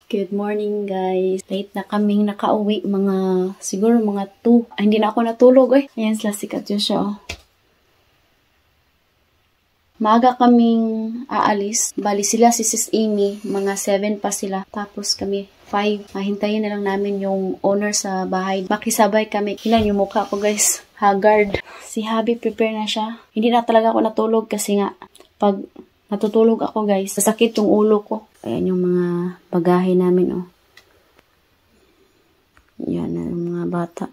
Good morning guys. Late na kaming nakauwi. Siguro mga 2. Ay, hindi na ako natulog eh. Ayan sila si Katyusha oh. Maaga kaming aalis. Bali sila si Sis Amy. Mga 7 pa sila. Tapos kami 5. Mahintayin na lang namin yung owner sa bahay. Makisabay kami. Ilan yung mukha ko guys. Haggard. Si Habi prepare na siya. Hindi na talaga ako natulog kasi nga pag natutulog ako guys, sasakit yung ulo ko. Ayan yung mga bagahe namin oh. Yan na yung mga bata.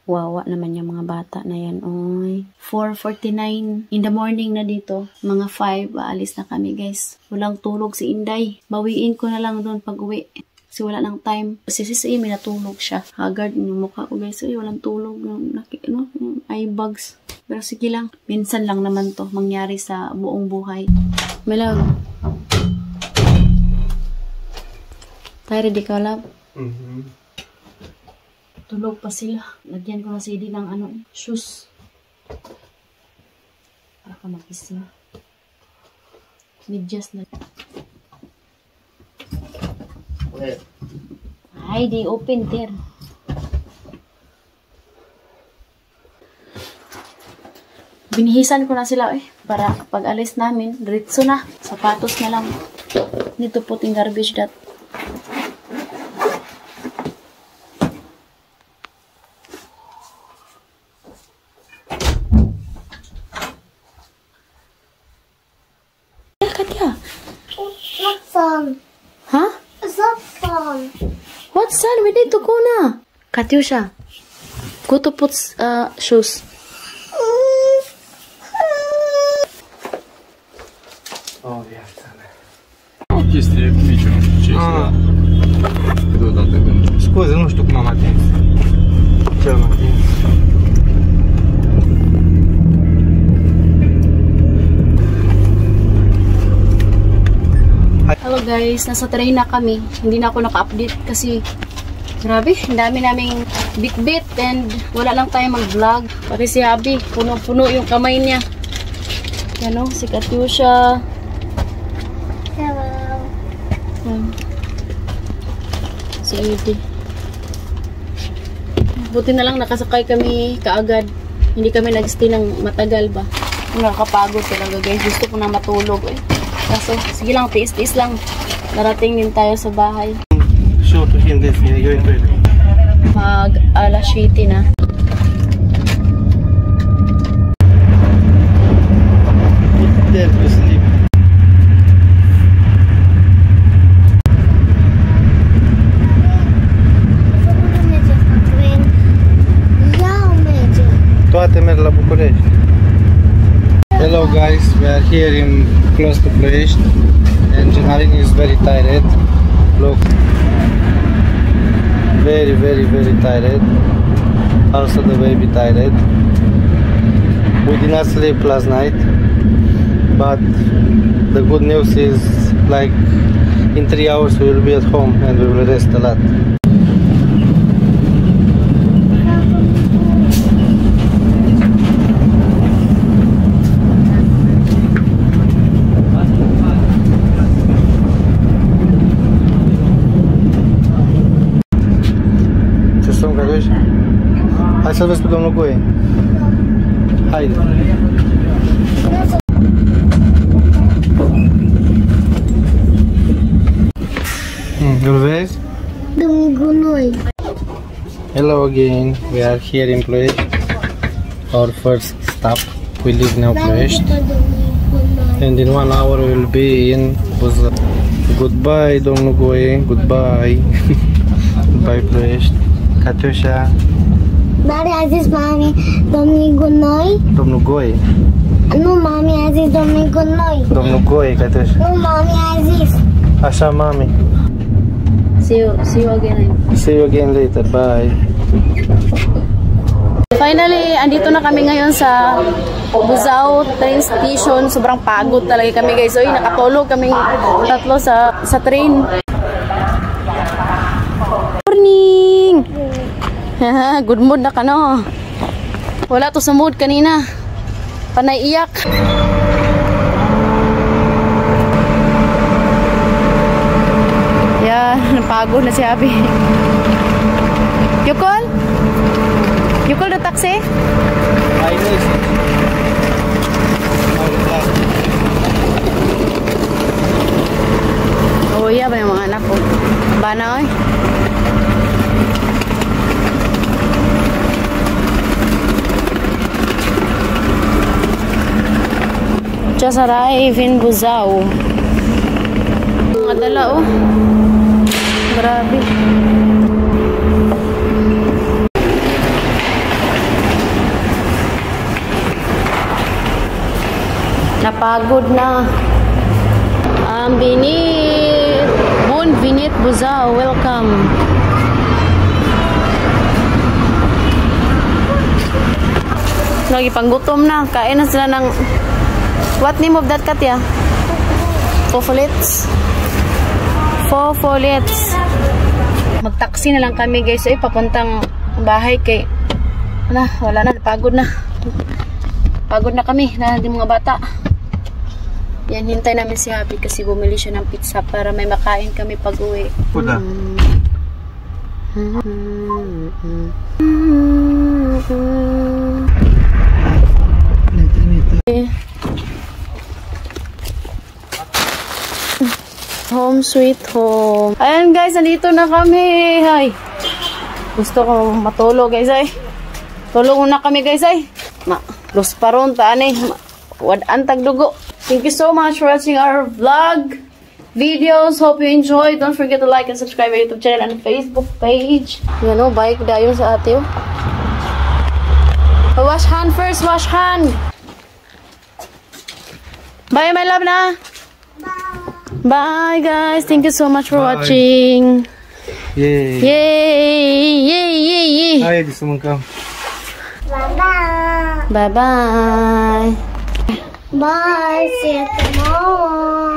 Wawa naman yung mga bata na yan. Oy. 4:49 in the morning na dito. Mga 5, aalis na kami guys. Walang tulog si Inday. Bawiin ko na lang doon pag uwi. Kasi wala nang time. Kasi si Amy natulog siya. Haggard yung mukha ko guys. Ay, walang tulog. Eye bags. Pero sige lang. Minsan lang naman to mangyari sa buong buhay. My love. Tayo ready ka, love? Tulog pa sila. Lagyan ko na si Eddie ng shoes. Para ka magising. Medyas na. Okay. Ay, di open there. Binihisan ko na sila para pag alis namin, diretso na. Sapatos na lang. Dito puting garbage that. Katya. What song? Huh? It's not fun. What son? We need to go na. Katyusha, go to put shoes. Oh, yeah, sale. Chestie mici, nu știu ce este. Deodată când... Scuze, nu știu cum am atins. Ce am atins? Hello guys, nasa train na kami. Hindi na ako naka-update kasi grabe, ang dami naming bit-bit and wala lang tayo mag-vlog. Pati si Habi, puno-puno yung kamay niya. Yan o, si Katyusha. Hello. Si Eddie. Buti na lang nakasakay kami kaagad. Hindi kami nag-stay ng matagal ba. Nakakapagod talaga guys. Gusto ko na matulog Kaso, sige lang, tiis-tiis lang. Narating din tayo sa bahay. Show to him this, you're in toilet. Mag alas 7 na. Put there to sleep. Toate merg la București. Hello guys, we are here in close to Ploiești and Genalin is very tired. Look, very tired. Also the baby tired. We did not sleep last night, but the good news is like in 3 hours we will be at home and we will rest a lot. Hai să-l vezi pe domnul Goe. Haide. Îl vezi? Domnul Gunoi. Hello again. We are here in Ploiești. Our first stop. We live now Ploiești. And in 1 hour we will be in Buzău. Goodbye, domnul Goe. Goodbye. Goodbye, Ploiești. Katyusha. Dar a zis mami, domnul Gunoi? Domnul Goe. Nu, mami a zis domnul Gunoi. Domnul Goe, Katyusha. Nu, mami a zis. Așa, mami. See you again. See you again later. Bye. Finally, andito na kami ngayon sa Buzao train station. Sobrang pagod talaga kami guys. Oy, nakatulog kaming tatlo sa train. Morning! Good mood na ka no? Wala to sa mood kanina. Panay iyak. Yan, napagod na si Abby. You call? You call the taxi? Oh iya ba yung mga anak ko? Bana oy. Just arrived in Buzao. Mga dala oh. Grabe. Napagod na. Binit. Bon Binit Buzao. Welcome. Lagi panggutom na. Kain na sila ng... What name of that Katya? Fofolets. Fofolets. Magtaksi na lang kami guys. Ay, papuntang bahay kay... Wala na. Pagod na. Pagod na kami. Na yung mga bata. Yan, hintay namin si Happy kasi bumili siya ng pizza para may makain kami pag uwi. Puda. Home sweet home. Ayan guys, nandito na kami. Hay. Gusto ko matulog guys ay. Tulog na kami guys ay. Los paron ta ani. Wad-an tagdugo. Thank you so much for watching our vlog videos. Hope you enjoyed. Don't forget to like and subscribe our YouTube channel and Facebook page. Yan o, bike dayon sa ate o. Wash hand first, wash hand. Bye my love na. Bye guys. Thank you so much for watching. Yay. Yay. Yay. Yay. Yay. Ay, gusto mong kam. Bye-bye. Bye bye. Bye. See you tomorrow.